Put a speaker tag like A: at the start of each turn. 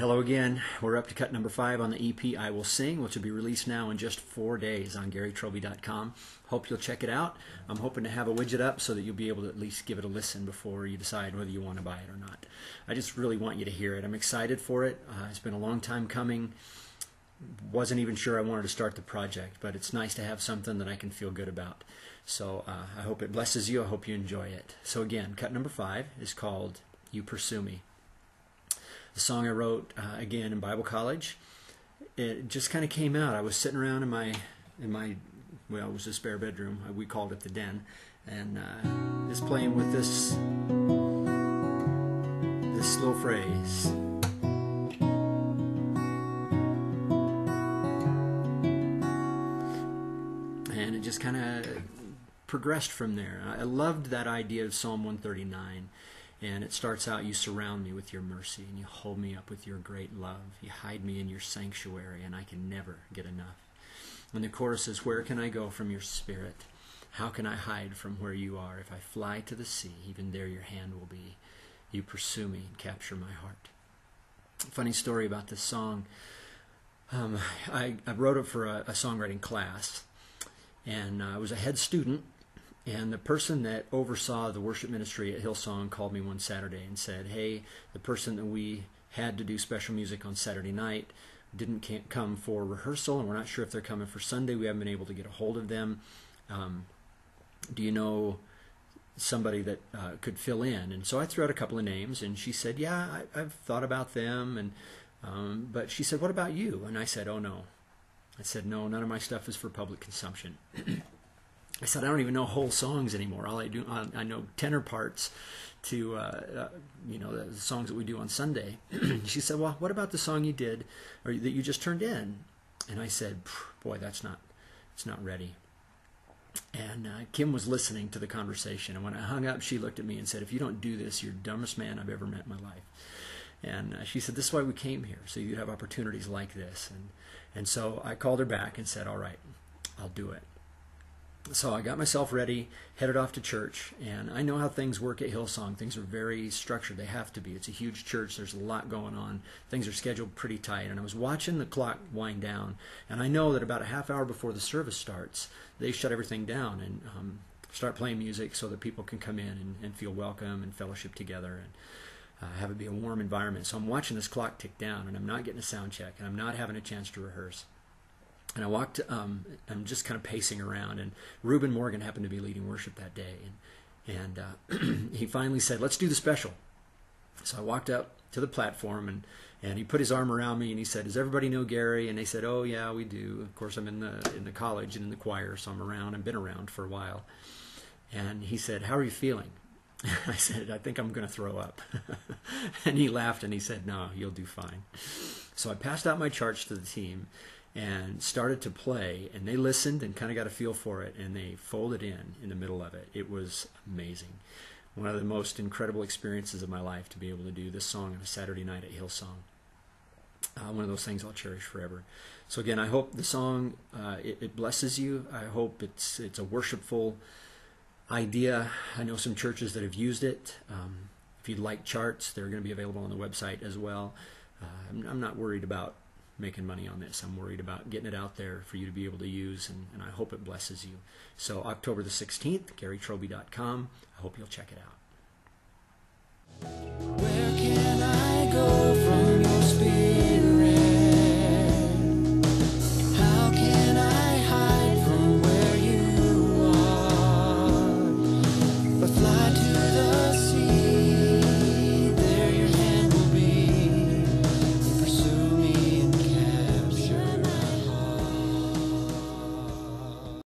A: Hello again. We're up to cut number 5 on the EP I Will Sing, which will be released now in just 4 days on GaryTroby.com. Hope you'll check it out. I'm hoping to have a widget up so that you'll be able to at least give it a listen before you decide whether you want to buy it or not. I just really want you to hear it. I'm excited for it. It's been a long time coming. Wasn't even sure I wanted to start the project, but it's nice to have something that I can feel good about. So I hope it blesses you. I hope you enjoy it. So again, cut number 5 is called You Pursue Me. The song I wrote again in Bible college. It just kind of came out. I was sitting around in my well, it was a spare bedroom. We called it the den, and just playing with this little phrase. And it just kind of progressed from there. I loved that idea of Psalm 139. And it starts out, you surround me with your mercy, and you hold me up with your great love. You hide me in your sanctuary, and I can never get enough. And the chorus says, where can I go from your spirit? How can I hide from where you are? If I fly to the sea, even there your hand will be. You pursue me and capture my heart. Funny story about this song. I wrote it for a songwriting class, and I was a head student. And the person that oversaw the worship ministry at Hillsong called me one Saturday and said, hey, the person that we had to do special music on Saturday night didn't come for rehearsal, and we're not sure if they're coming for Sunday. We haven't been able to get a hold of them. Do you know somebody that could fill in? And so I threw out a couple of names, and she said, yeah, I've thought about them. And but she said, what about you? And I said, oh, no. I said, no, none of my stuff is for public consumption. I said, I don't even know whole songs anymore. All I do, I know tenor parts to, the songs that we do on Sunday. She said, well, what about the song you did, or that you just turned in? And I said, boy, it's not ready. And Kim was listening to the conversation. And when I hung up, she looked at me and said, if you don't do this, you're the dumbest man I've ever met in my life. And she said, this is why we came here, so you'd have opportunities like this. And so I called her back and said, all right, I'll do it. So I got myself ready, headed off to church, and I know how things work at Hillsong. Things are very structured. They have to be. It's a huge church. There's a lot going on. Things are scheduled pretty tight. And I was watching the clock wind down, and I know that about a half hour before the service starts, they shut everything down and start playing music so that people can come in and feel welcome and fellowship together and have it be a warm environment. So I'm watching this clock tick down, and I'm not getting a sound check, and I'm not having a chance to rehearse. And I walked, I'm just kind of pacing around, and Reuben Morgan happened to be leading worship that day. And he finally said, let's do the special. So I walked up to the platform, and he put his arm around me, and he said, does everybody know Gary? And they said, oh, yeah, we do. Of course, I'm in the college and in the choir, so I'm around. I've been around for a while. And he said, how are you feeling? I said, I think I'm going to throw up. And he laughed, and he said, no, you'll do fine. So I passed out my charts to the team and started to play, and they listened and kind of got a feel for it, and they folded in the middle of it. It was amazing. One of the most incredible experiences of my life to be able to do this song on a Saturday night at Hillsong. One of those things I'll cherish forever. So again, I hope the song, it blesses you. I hope it's a worshipful idea. I know some churches that have used it. If you'd like charts, they're going to be available on the website as well. I'm not worried about making money on this. I'm worried about getting it out there for you to be able to use, and I hope it blesses you. So October the 16th, GaryTroby.com. I hope you'll check it out.
B: Where can I go?